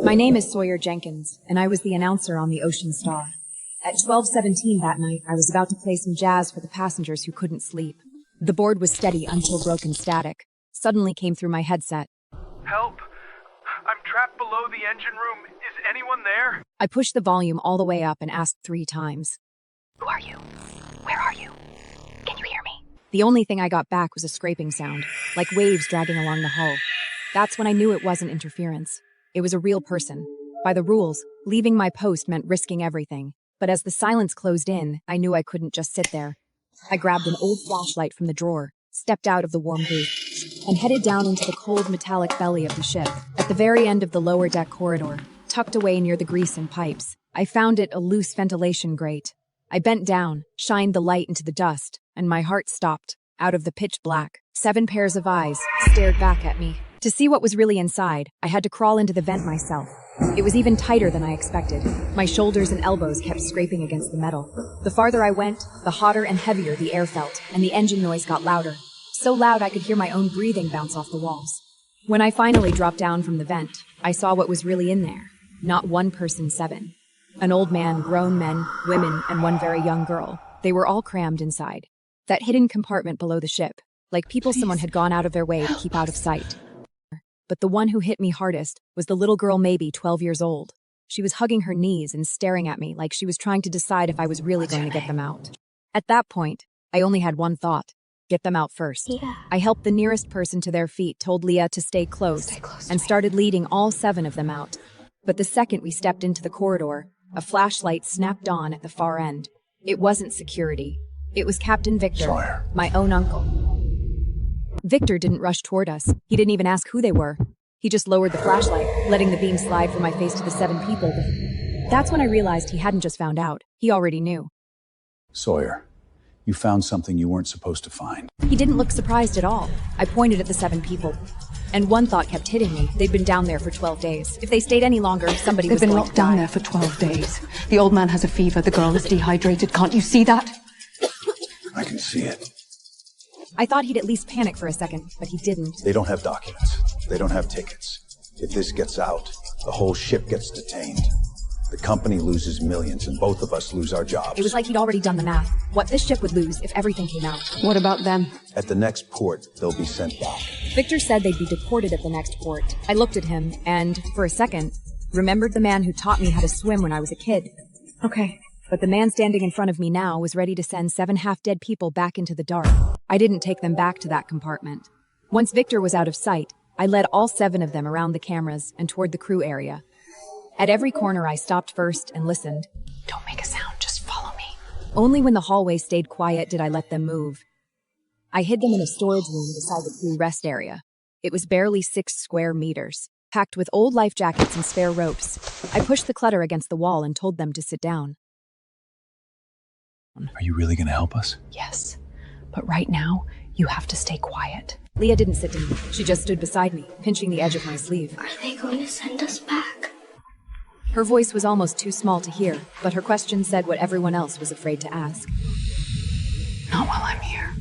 My name is Sawyer Jenkins, and I was the announcer on the Ocean Star. At 12:17 that night, I was about to play some jazz for the passengers who couldn't sleep. The board was steady until broken static suddenly came through my headset. Help! I'm trapped below the engine room. Is anyone there? I pushed the volume all the way up and asked 3 times. Who are you? Where are you? Can you hear me? The only thing I got back was a scraping sound, like waves dragging along the hull. That's when I knew it wasn't interference. It was a real person. By the rules, leaving my post meant risking everything. But as the silence closed in, I knew I couldn't just sit there. I grabbed an old flashlight from the drawer, stepped out of the warm booth, and headed down into the cold metallic belly of the ship. At the very end of the lower deck corridor, tucked away near the grease and pipes, I found it a loose ventilation grate. I bent down, shined the light into the dust, and my heart stopped. Out of the pitch black, 7 pairs of eyes stared back at me. To see what was really inside, I had to crawl into the vent myself. It was even tighter than I expected. My shoulders and elbows kept scraping against the metal. The farther I went, the hotter and heavier the air felt, and the engine noise got louder. So loud I could hear my own breathing bounce off the walls. When I finally dropped down from the vent, I saw what was really in there. Not one person, 7. An old man, grown men, women, and one very young girl. They were all crammed inside. That hidden compartment below the ship, like people someone had gone out of their way to keep out of sight. But the one who hit me hardest was the little girl, maybe 12 years old. She was hugging her knees and staring at me like she was trying to decide if I was really going to get them out. At that point, I only had one thought. Get them out first. Yeah. I helped the nearest person to their feet, told Leah to stay close and started leading all 7 of them out. But the second we stepped into the corridor, a flashlight snapped on at the far end. It wasn't security. It was Captain Victor, Sawyer. my own uncle. Victor didn't rush toward us. He didn't even ask who they were. He just lowered the flashlight, letting the beam slide from my face to the 7 people. That's when I realized he hadn't just found out. He already knew. Sawyer, you found something you weren't supposed to find. He didn't look surprised at all. I pointed at the 7 people. And one thought kept hitting me. They'd been down there for 12 days. If they stayed any longer, somebody was going to die. They've been locked down there for 12 days. The old man has a fever. The girl is dehydrated. Can't you see that? I can see it. I thought he'd at least panic for a second, but he didn't. They don't have documents. They don't have tickets. If this gets out, the whole ship gets detained. The company loses millions, and both of us lose our jobs. It was like he'd already done the math. What this ship would lose if everything came out. What about them? At the next port, they'll be sent back. Victor said they'd be deported at the next port. I looked at him, and, for a second, remembered the man who taught me how to swim when I was a kid. Okay. But the man standing in front of me now was ready to send 7 half-dead people back into the dark. I didn't take them back to that compartment. Once Victor was out of sight, I led all 7 of them around the cameras and toward the crew area. At every corner I stopped first and listened. Don't make a sound, just follow me. Only when the hallway stayed quiet did I let them move. I hid them in a storage room beside the crew rest area. It was barely 6 square meters, packed with old life jackets and spare ropes. I pushed the clutter against the wall and told them to sit down. Are you really going to help us? Yes, but right now, you have to stay quiet. Leah didn't sit down. She just stood beside me, pinching the edge of my sleeve. Are they going to send us back? Her voice was almost too small to hear, but her question said what everyone else was afraid to ask. Not while I'm here.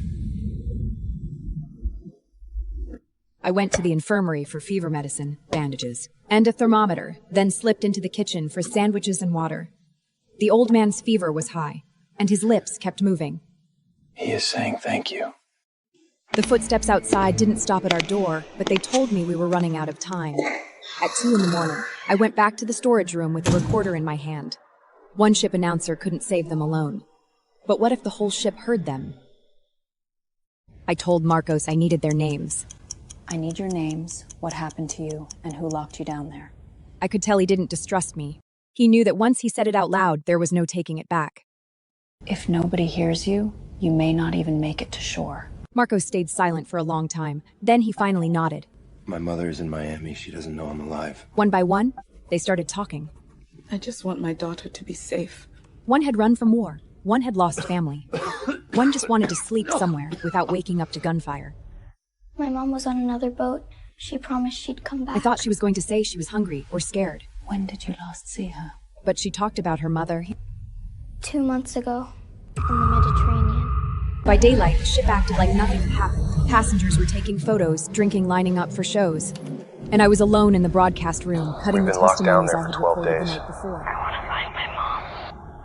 I went to the infirmary for fever medicine, bandages, and a thermometer, then slipped into the kitchen for sandwiches and water. The old man's fever was high, and his lips kept moving. He is saying thank you. The footsteps outside didn't stop at our door, but they told me we were running out of time. At 2 in the morning, I went back to the storage room with the recorder in my hand. One ship announcer couldn't save them alone. But what if the whole ship heard them? I told Marcos I needed their names. I need your names, what happened to you, and who locked you down there. I could tell he didn't distrust me. He knew that once he said it out loud, there was no taking it back. If nobody hears you, you may not even make it to shore. Marcos stayed silent for a long time. Then he finally nodded. My mother is in Miami. She doesn't know I'm alive. One by one, they started talking. I just want my daughter to be safe. One had run from war. One had lost family. One just wanted to sleep somewhere without waking up to gunfire. My mom was on another boat. She promised she'd come back. I thought she was going to say she was hungry or scared. When did you last see her? But she talked about her mother. 2 months ago, in the Mediterranean. By daylight, the ship acted like nothing had happened. Passengers were taking photos, drinking, lining up for shows. And I was alone in the broadcast room, cutting We've the been locked down testimonies there I for had 12 recorded the days. night before.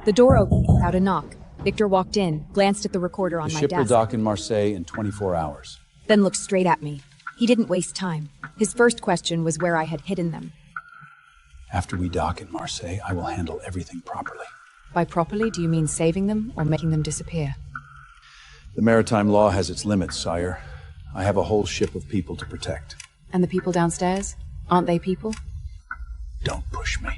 The door opened without a knock. Victor walked in, glanced at the recorder on The my ship will desk, dock in Marseille in 24 hours. then looked straight at me. He didn't waste time. His first question was where I had hidden them. After we dock in Marseille, I will handle everything properly. By properly, do you mean saving them or making them disappear? The maritime law has its limits, Sawyer. I have a whole ship of people to protect. And the people downstairs? Aren't they people? Don't push me.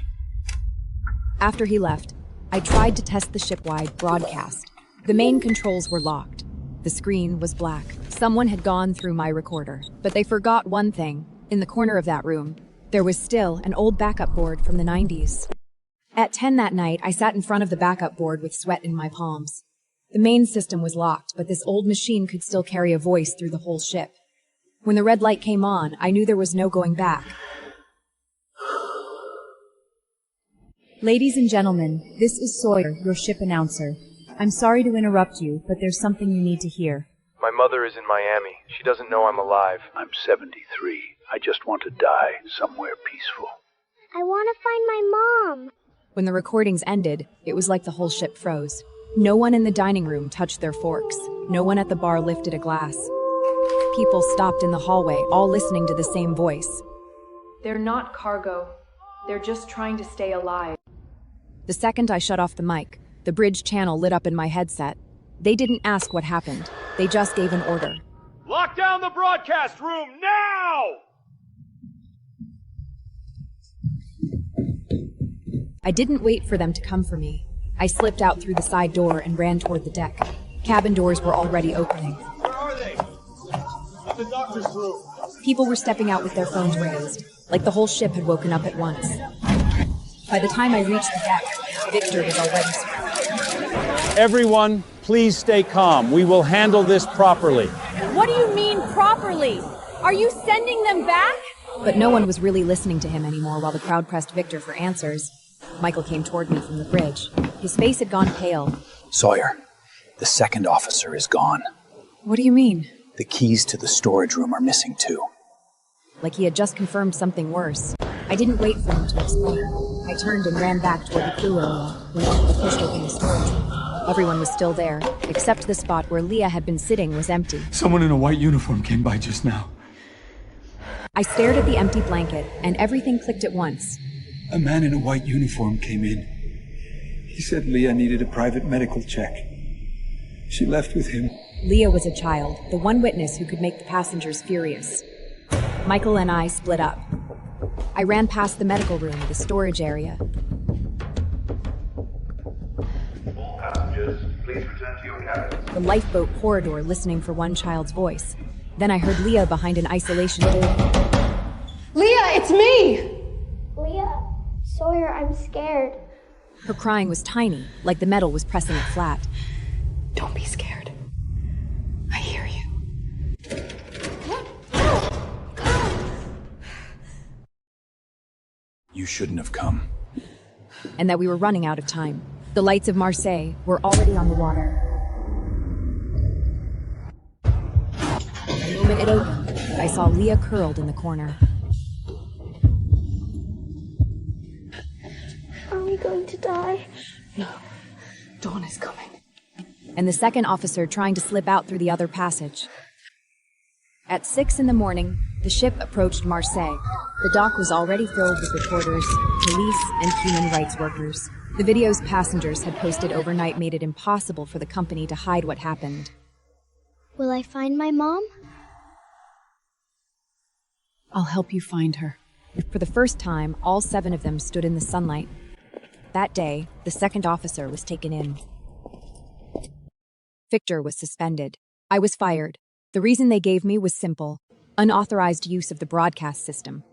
After he left, I tried to test the ship-wide broadcast. The main controls were locked. The screen was black. Someone had gone through my recorder, but they forgot one thing. In the corner of that room, there was still an old backup board from the 90s. At 10 that night, I sat in front of the backup board with sweat in my palms. The main system was locked, but this old machine could still carry a voice through the whole ship. When the red light came on, I knew there was no going back. Ladies and gentlemen, this is Sawyer, your ship announcer. I'm sorry to interrupt you, but there's something you need to hear. My mother is in Miami. She doesn't know I'm alive. I'm 73. I just want to die somewhere peaceful. I want to find my mom. When the recordings ended, it was like the whole ship froze. No one in the dining room touched their forks. No one at the bar lifted a glass. People stopped in the hallway, all listening to the same voice. They're not cargo. They're just trying to stay alive. The second I shut off the mic, the bridge channel lit up in my headset. They didn't ask what happened. They just gave an order. Lock down the broadcast room now! I didn't wait for them to come for me. I slipped out through the side door and ran toward the deck. Cabin doors were already opening. Where are they? At the doctor's room. People were stepping out with their phones raised, like the whole ship had woken up at once. By the time I reached the deck, Victor was already surrounded. Everyone, please stay calm. We will handle this properly. What do you mean, properly? Are you sending them back? But no one was really listening to him anymore while the crowd pressed Victor for answers. Michael came toward me from the bridge. His face had gone pale. Sawyer, the second officer is gone. What do you mean? The keys to the storage room are missing too. Like he had just confirmed something worse. I didn't wait for him to explain. I turned and ran back toward the crew area when I pushed open the storage room. Everyone was still there, except the spot where Leah had been sitting was empty. Someone in a white uniform came by just now. I stared at the empty blanket, and everything clicked at once. A man in a white uniform came in. He said Leah needed a private medical check. She left with him. Leah was a child, the one witness who could make the passengers furious. Michael and I split up. I ran past the medical room, the storage area. All passengers, please return to your cabin. The lifeboat corridor, listening for one child's voice. Then I heard Leah behind an isolation door. Leah, it's me! Leah, Sawyer, I'm scared. Her crying was tiny, like the metal was pressing it flat. Don't be scared. I hear you. You shouldn't have come. And that we were running out of time. The lights of Marseille were already on the water. The moment it opened, I saw Leah curled in the corner. Are we going to die? No. Dawn is coming. And the second officer trying to slip out through the other passage. At 6 in the morning, the ship approached Marseille. The dock was already filled with reporters, police, and human rights workers. The videos passengers had posted overnight made it impossible for the company to hide what happened. Will I find my mom? I'll help you find her. For the first time, all 7 of them stood in the sunlight. That day, the second officer was taken in. Victor was suspended. I was fired. The reason they gave me was simple: unauthorized use of the broadcast system.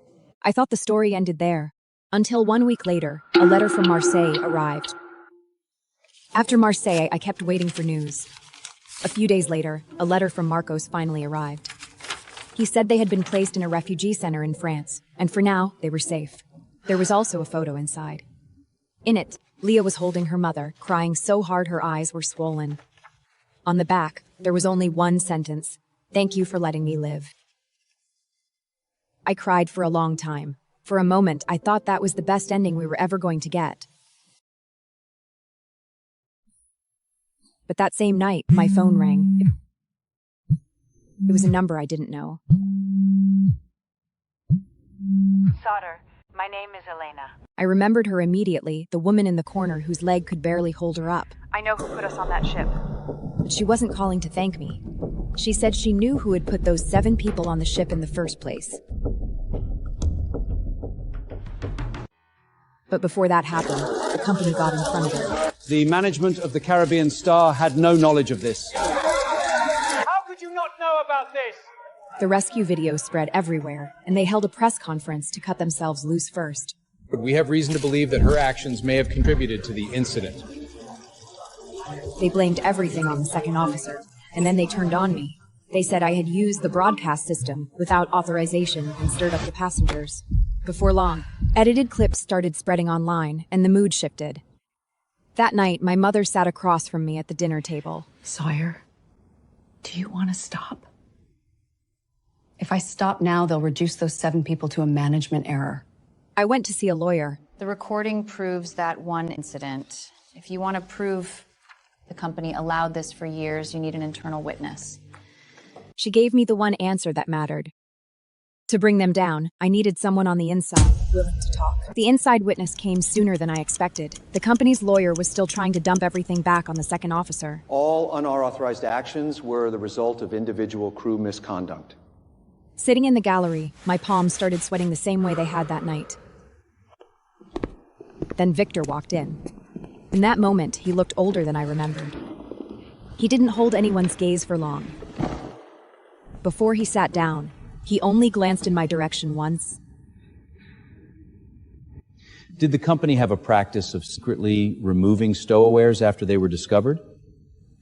I thought the story ended there, until 1 week later, a letter from Marseille arrived. After Marseille, I kept waiting for news. A few days later, a letter from Marcos finally arrived. He said they had been placed in a refugee center in France, and for now, they were safe. There was also a photo inside. In it, Leah was holding her mother, crying so hard her eyes were swollen. On the back, there was only one sentence: "Thank you for letting me live." I cried for a long time. For a moment, I thought that was the best ending we were ever going to get. But that same night, my phone rang. It was a number I didn't know. Sawyer, my name is Elena. I remembered her immediately, the woman in the corner whose leg could barely hold her up. I know who put us on that ship. But she wasn't calling to thank me. She said she knew who had put those 7 people on the ship in the first place. But before that happened, the company got in front of her. The management of the Caribbean Star had no knowledge of this. How could you not know about this? The rescue video spread everywhere, and they held a press conference to cut themselves loose first. But we have reason to believe that her actions may have contributed to the incident. They blamed everything on the second officer, and then they turned on me. They said I had used the broadcast system without authorization and stirred up the passengers. Before long, edited clips started spreading online, and the mood shifted. That night, my mother sat across from me at the dinner table. Sawyer, do you want to stop? If I stop now, they'll reduce those 7 people to a management error. I went to see a lawyer. The recording proves that one incident. If you want to prove the company allowed this for years, you need an internal witness. She gave me the one answer that mattered. To bring them down, I needed someone on the inside, willing to talk. The inside witness came sooner than I expected. The company's lawyer was still trying to dump everything back on the second officer. All unauthorized actions were the result of individual crew misconduct. Sitting in the gallery, my palms started sweating the same way they had that night. Then Victor walked in. In that moment, he looked older than I remembered. He didn't hold anyone's gaze for long. Before he sat down, he only glanced in my direction once. Did the company have a practice of secretly removing stowaways after they were discovered?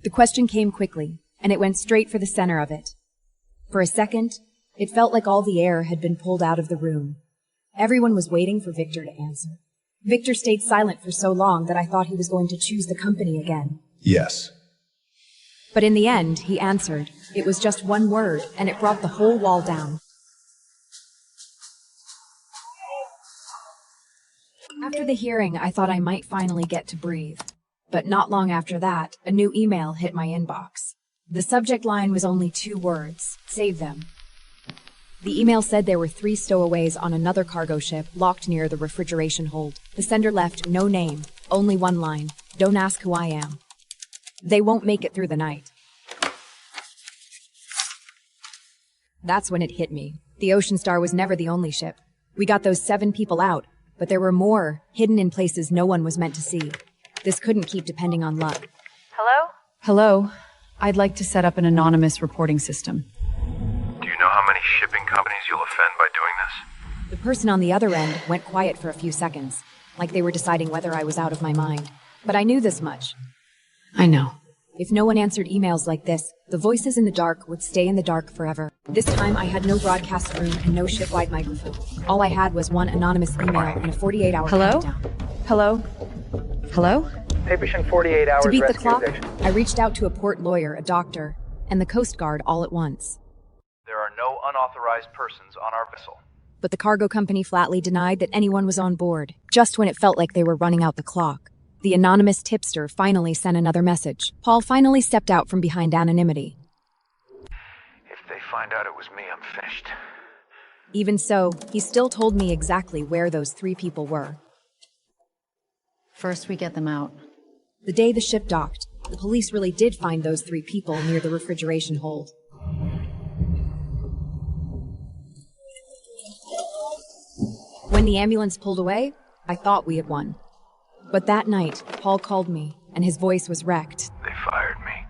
The question came quickly, and it went straight for the center of it. For a second, it felt like all the air had been pulled out of the room. Everyone was waiting for Victor to answer. Victor stayed silent for so long that I thought he was going to choose the company again. Yes. But in the end, he answered. It was just one word, and it brought the whole wall down. After the hearing, I thought I might finally get to breathe. But not long after that, a new email hit my inbox. The subject line was only 2 words: save them. The email said there were 3 stowaways on another cargo ship locked near the refrigeration hold. The sender left no name, only one line: don't ask who I am. They won't make it through the night. That's when it hit me. The Ocean Star was never the only ship. We got those 7 people out, but there were more, hidden in places no one was meant to see. This couldn't keep depending on luck. Hello? Hello. I'd like to set up an anonymous reporting system. Do you know how many shipping companies you'll offend by doing this? The person on the other end went quiet for a few seconds, like they were deciding whether I was out of my mind. But I knew this much. I know. If no one answered emails like this, the voices in the dark would stay in the dark forever. This time I had no broadcast room and no ship-wide microphone. All I had was one anonymous email and a 48-hour countdown. Hello? Hello? Patient 48 hours To beat the rescue clock, eviction. I reached out to a port lawyer, a doctor, and the Coast Guard all at once. There are no unauthorized persons on our vessel. But the cargo company flatly denied that anyone was on board, just when it felt like they were running out the clock. The anonymous tipster finally sent another message. Paul finally stepped out from behind anonymity. If they find out it was me, I'm finished. Even so, he still told me exactly where those 3 people were. First, we get them out. The day the ship docked, the police really did find those 3 people near the refrigeration hold. When the ambulance pulled away, I thought we had won. But that night, Paul called me, and his voice was wrecked. They fired me.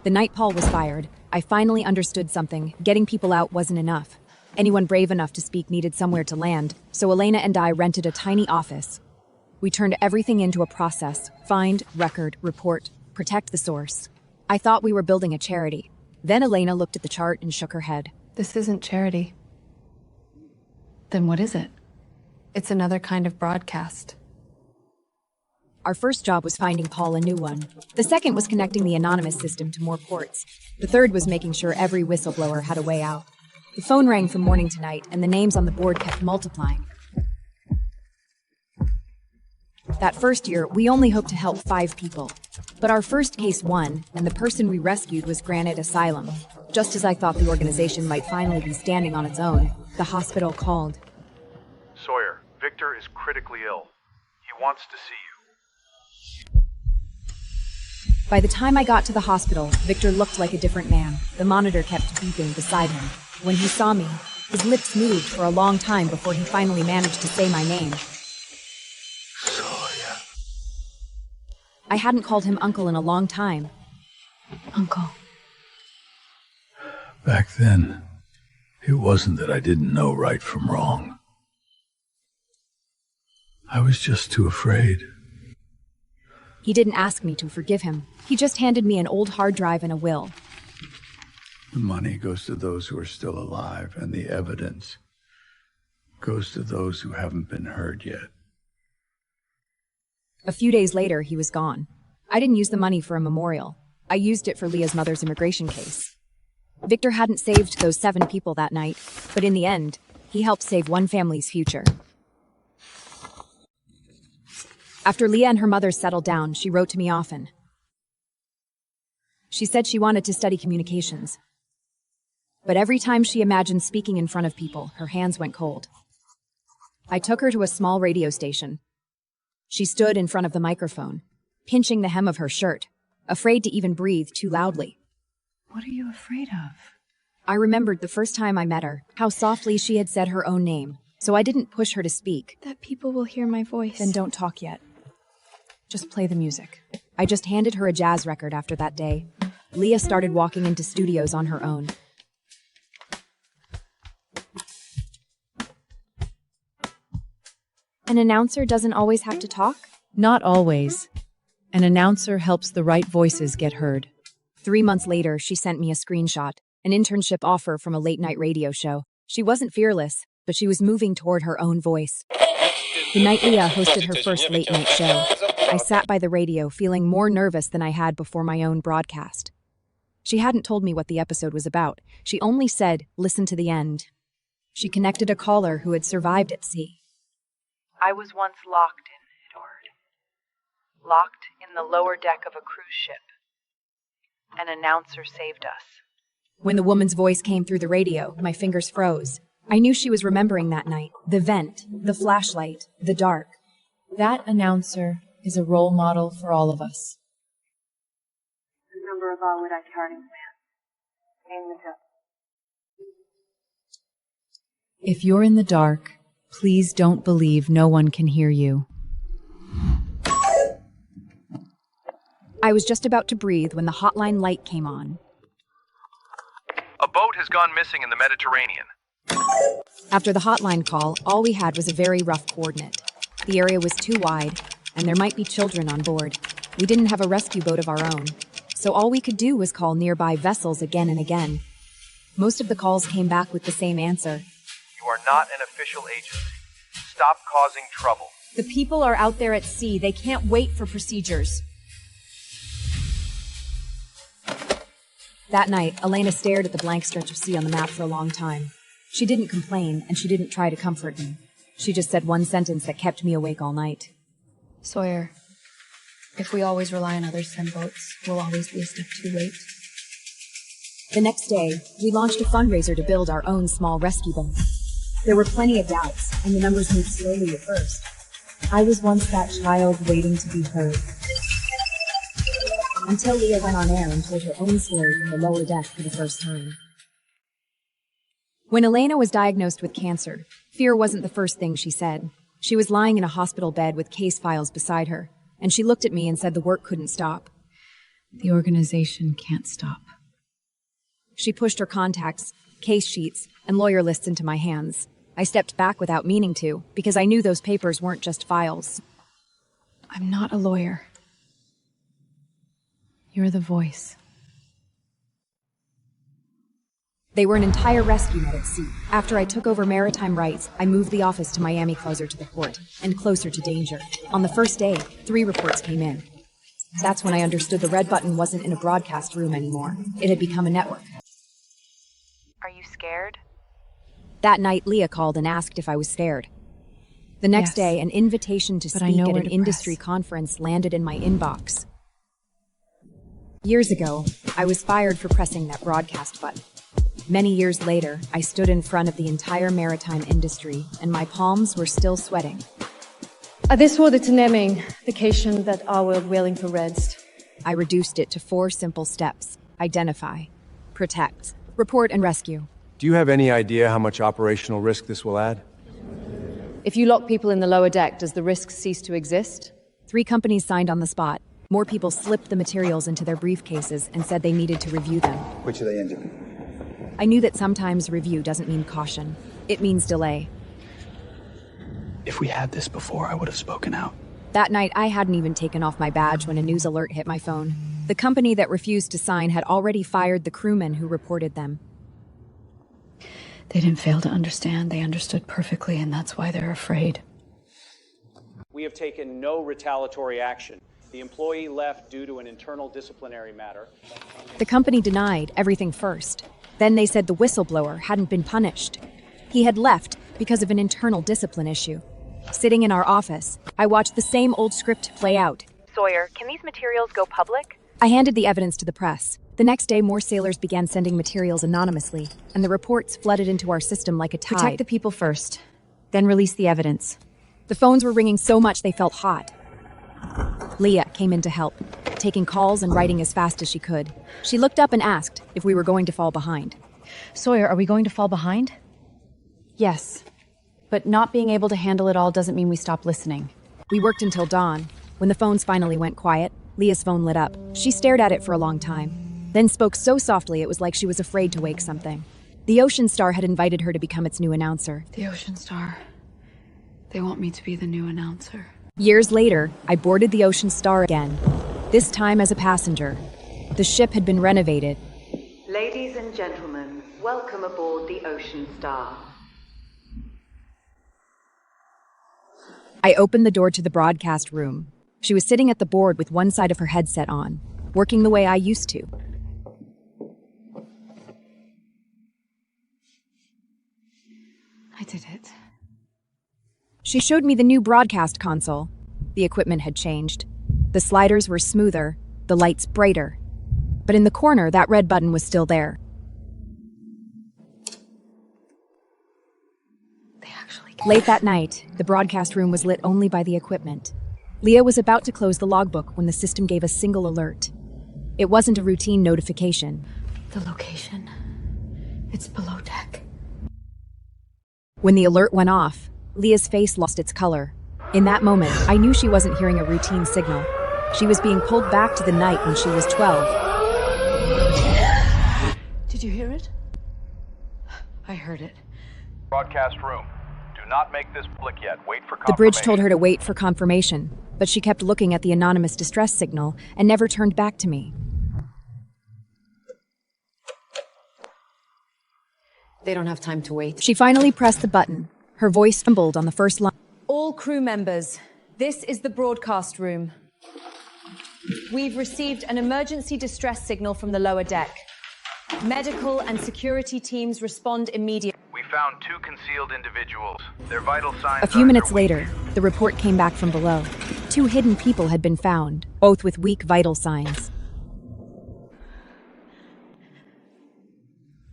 The night Paul was fired, I finally understood something. Getting people out wasn't enough. Anyone brave enough to speak needed somewhere to land, so Elena and I rented a tiny office. We turned everything into a process: find, record, report, protect the source. I thought we were building a charity. Then Elena looked at the chart and shook her head. This isn't charity. Then what is it? It's another kind of broadcast. Our first job was finding Paul a new one. The second was connecting the anonymous system to more ports. The third was making sure every whistleblower had a way out. The phone rang from morning to night, and the names on the board kept multiplying. That first year, we only hoped to help 5 people. But our first case won, and the person we rescued was granted asylum. Just as I thought the organization might finally be standing on its own, the hospital called. Sawyer, Victor is critically ill. He wants to see you. By the time I got to the hospital, Victor looked like a different man. The monitor kept beeping beside him. When he saw me, his lips moved for a long time before he finally managed to say my name. Sawyer. I hadn't called him Uncle in a long time. Uncle. Back then, it wasn't that I didn't know right from wrong. I was just too afraid. He didn't ask me to forgive him. He just handed me an old hard drive and a will. The money goes to those who are still alive, and the evidence goes to those who haven't been heard yet. A few days later, he was gone. I didn't use the money for a memorial. I used it for Leah's mother's immigration case. Victor hadn't saved those 7 people that night, but in the end, he helped save one family's future. After Leah and her mother settled down, she wrote to me often. She said she wanted to study communications. But every time she imagined speaking in front of people, her hands went cold. I took her to a small radio station. She stood in front of the microphone, pinching the hem of her shirt, afraid to even breathe too loudly. What are you afraid of? I remembered the first time I met her, how softly she had said her own name, so I didn't push her to speak. That people will hear my voice. Then don't talk yet. Just play the music. I just handed her a jazz record after that day. Leah started walking into studios on her own. An announcer doesn't always have to talk? Not always. An announcer helps the right voices get heard. 3 months later, she sent me a screenshot, an internship offer from a late-night radio show. She wasn't fearless, but she was moving toward her own voice. The night Leah hosted her first late-night show, I sat by the radio feeling more nervous than I had before my own broadcast. She hadn't told me what the episode was about. She only said, listen to the end. She connected a caller who had survived at sea. I was once locked in, Edward. Locked in the lower deck of a cruise ship. An announcer saved us. When the woman's voice came through the radio, my fingers froze. I knew she was remembering that night. The vent, the flashlight, the dark. That announcer is a role model for all of us. The number of all would I carry, man. Name the tip. If you're in the dark, please don't believe no one can hear you. I was just about to breathe when the hotline light came on. A boat has gone missing in the Mediterranean. After the hotline call, all we had was a very rough coordinate. The area was too wide, and there might be children on board. We didn't have a rescue boat of our own, so all we could do was call nearby vessels again and again. Most of the calls came back with the same answer. You are not an official agency. Stop causing trouble. The people are out there at sea. They can't wait for procedures. That night, Elena stared at the blank stretch of sea on the map for a long time. She didn't complain, and she didn't try to comfort me. She just said one sentence that kept me awake all night. Sawyer, if we always rely on others to send boats, we'll always be a step too late. The next day, we launched a fundraiser to build our own small rescue boat. There were plenty of doubts, and the numbers moved slowly at first. I was once that child waiting to be heard. Until Leah went on air and told her own story from the lower deck for the first time. When Elena was diagnosed with cancer, fear wasn't the first thing she said. She was lying in a hospital bed with case files beside her, and she looked at me and said the work couldn't stop. The organization can't stop. She pushed her contacts, case sheets, and lawyer lists into my hands. I stepped back without meaning to, because I knew those papers weren't just files. I'm not a lawyer. You're the voice. They were an entire rescue net at sea. After I took over maritime rights, I moved the office to Miami, closer to the port and closer to danger. On the first day, 3 reports came in. That's when I understood the red button wasn't in a broadcast room anymore. It had become a network. Are you scared? That night, Leah called and asked if I was scared. The next day, an invitation to speak at an industry conference landed in my inbox. Years ago, I was fired for pressing that broadcast button. Many years later, I stood in front of the entire maritime industry, and my palms were still sweating. This var det nämning vacation that I was willing to rest. I reduced it to 4 simple steps: identify, protect, report, and rescue. Do you have any idea how much operational risk this will add? If you lock people in the lower deck, does the risk cease to exist? 3 companies signed on the spot. More people slipped the materials into their briefcases and said they needed to review them. Which of they ended? I knew that sometimes review doesn't mean caution. It means delay. If we had this before, I would have spoken out. That night, I hadn't even taken off my badge when a news alert hit my phone. The company that refused to sign had already fired the crewmen who reported them. They didn't fail to understand. They understood perfectly, and that's why they're afraid. We have taken no retaliatory action. The employee left due to an internal disciplinary matter. The company denied everything first. Then they said the whistleblower hadn't been punished. He had left because of an internal discipline issue. Sitting in our office, I watched the same old script play out. Sawyer, can these materials go public? I handed the evidence to the press. The next day, more sailors began sending materials anonymously, and the reports flooded into our system like a tide. Protect the people first, then release the evidence. The phones were ringing so much they felt hot. Leah came in to help, taking calls and writing as fast as she could. She looked up and asked if we were going to fall behind. Sawyer, are we going to fall behind? Yes, but not being able to handle it all doesn't mean we stop listening. We worked until dawn. When the phones finally went quiet, Leah's phone lit up. She stared at it for a long time, then spoke so softly it was like she was afraid to wake something. The Ocean Star had invited her to become its new announcer. The Ocean Star. They want me to be the new announcer. Years later, I boarded the Ocean Star again, this time as a passenger. The ship had been renovated. Ladies and gentlemen, welcome aboard the Ocean Star. I opened the door to the broadcast room. She was sitting at the board with one side of her headset on, working the way I used to. I did it. She showed me the new broadcast console. The equipment had changed. The sliders were smoother, the lights brighter. But in the corner, that red button was still there. Late that night, the broadcast room was lit only by the equipment. Leah was about to close the logbook when the system gave a single alert. It wasn't a routine notification. The location. It's below deck. When the alert went off, Leah's face lost its color. In that moment, I knew she wasn't hearing a routine signal. She was being pulled back to the night when she was 12. Did you hear it? I heard it. Broadcast room. Do not make this public yet. Wait for confirmation. The bridge told her to wait for confirmation, but she kept looking at the anonymous distress signal and never turned back to me. They don't have time to wait. She finally pressed the button. Her voice trembled on the first line. All crew members, this is the broadcast room. We've received an emergency distress signal from the lower deck. Medical and security teams respond immediately. We found 2 concealed individuals. Their vital signs. A few minutes later, the report came back from below. 2 hidden people had been found, both with weak vital signs.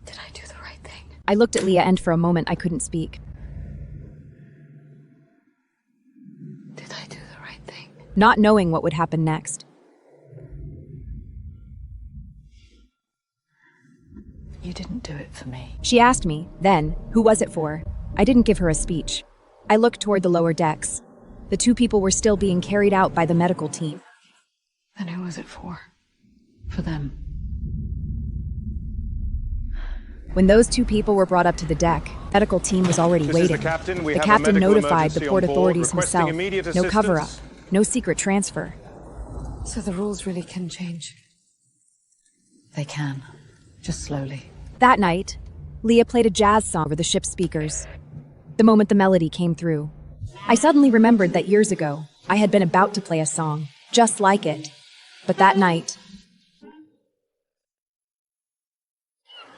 Did I do the right thing? I looked at Leah and for a moment I couldn't speak. Did I do the right thing? Not knowing what would happen next. You didn't do it for me. She asked me, then, who was it for? I didn't give her a speech. I looked toward the lower decks. The 2 people were still being carried out by the medical team. Then who was it for? For them. When those 2 people were brought up to the deck, the medical team was already waiting. The captain. The captain notified the port authorities himself. No cover-up, no secret transfer. So the rules really can change. They can. Just slowly. That night, Leah played a jazz song over the ship's speakers. The moment the melody came through, I suddenly remembered that years ago, I had been about to play a song, just like it. But that night,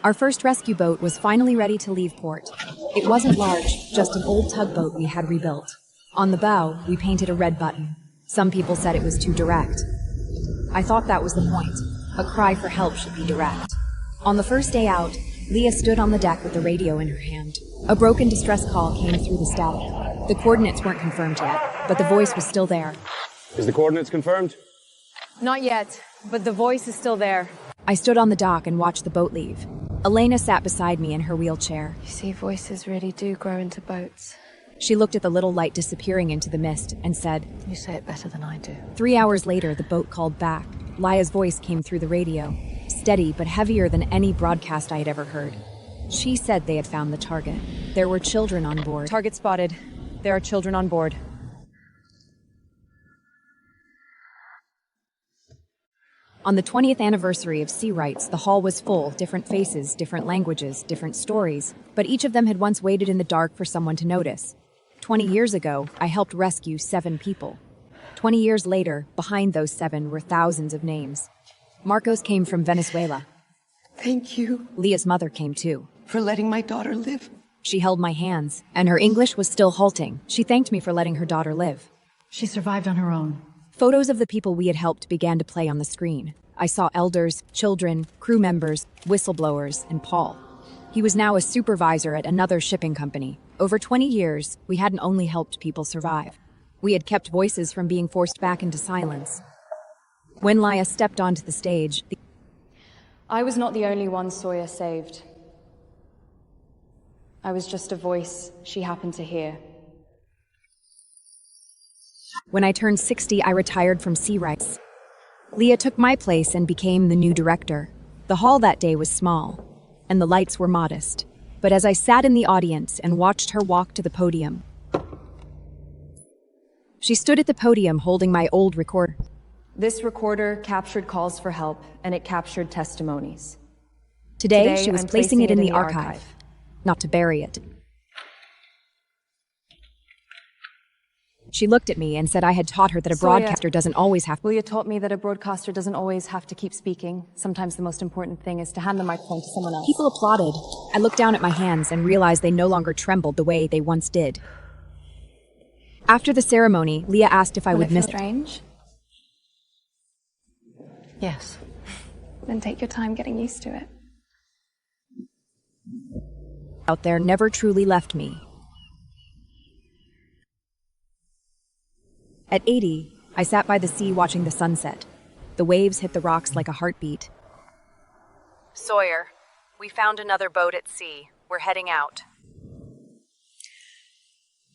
our first rescue boat was finally ready to leave port. It wasn't large, just an old tugboat we had rebuilt. On the bow, we painted a red button. Some people said it was too direct. I thought that was the point. A cry for help should be direct. On the first day out, Leah stood on the deck with the radio in her hand. A broken distress call came through the static. The coordinates weren't confirmed yet, but the voice was still there. Is the coordinates confirmed? Not yet, but the voice is still there. I stood on the dock and watched the boat leave. Elena sat beside me in her wheelchair. You see, voices really do grow into boats. She looked at the little light disappearing into the mist and said, You say it better than I do. 3 hours later, the boat called back. Leah's voice came through the radio, steady but heavier than any broadcast I had ever heard. She said they had found the target. There were children on board. Target spotted. There are children on board. On the 20th anniversary of Sea Rights, the hall was full, different faces, different languages, different stories, but each of them had once waited in the dark for someone to notice. 20 years ago, I helped rescue 7 people. 20 years later, behind those 7 were thousands of names. Marcos came from Venezuela. Thank you. Leah's mother came too. For letting my daughter live. She held my hands, and her English was still halting. She thanked me for letting her daughter live. She survived on her own. Photos of the people we had helped began to play on the screen. I saw elders, children, crew members, whistleblowers, and Paul. He was now a supervisor at another shipping company. Over 20 years, we hadn't only helped people survive. We had kept voices from being forced back into silence. When Leah stepped onto the stage, I was not the only one Sawyer saved. I was just a voice she happened to hear. When I turned 60, I retired from Sea Rights. Leah took my place and became the new director. The hall that day was small, and the lights were modest. But as I sat in the audience and watched her walk to the podium, she stood at the podium holding my old recorder. This recorder captured calls for help, and it captured testimonies. Today she was placing it in the archive, not to bury it. She looked at me and said I had taught her that a broadcaster doesn't always have to. Leah taught me that a broadcaster doesn't always have to keep speaking. Sometimes the most important thing is to hand the microphone to someone else. People applauded. I looked down at my hands and realized they no longer trembled the way they once did. After the ceremony, Leah asked if I would miss it. Strange? Yes. Then take your time getting used to it. Out there never truly left me. At 80, I sat by the sea watching the sunset. The waves hit the rocks like a heartbeat. Sawyer, we found another boat at sea. We're heading out.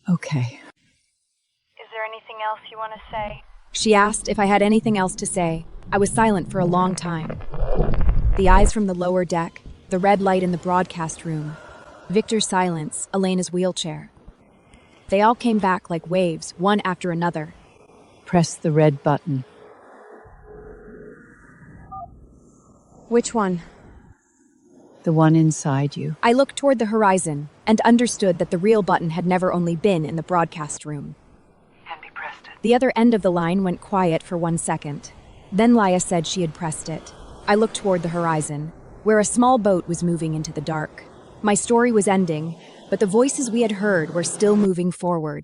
Okay. Is there anything else you want to say? She asked if I had anything else to say. I was silent for a long time. The eyes from the lower deck, the red light in the broadcast room, Victor's silence, Elena's wheelchair. They all came back like waves, one after another. Press the red button. Which one? The one inside you. I looked toward the horizon and understood that the real button had never only been in the broadcast room. Andy pressed it. The other end of the line went quiet for 1 second. Then Leah said she had pressed it. I looked toward the horizon, where a small boat was moving into the dark. My story was ending, but the voices we had heard were still moving forward.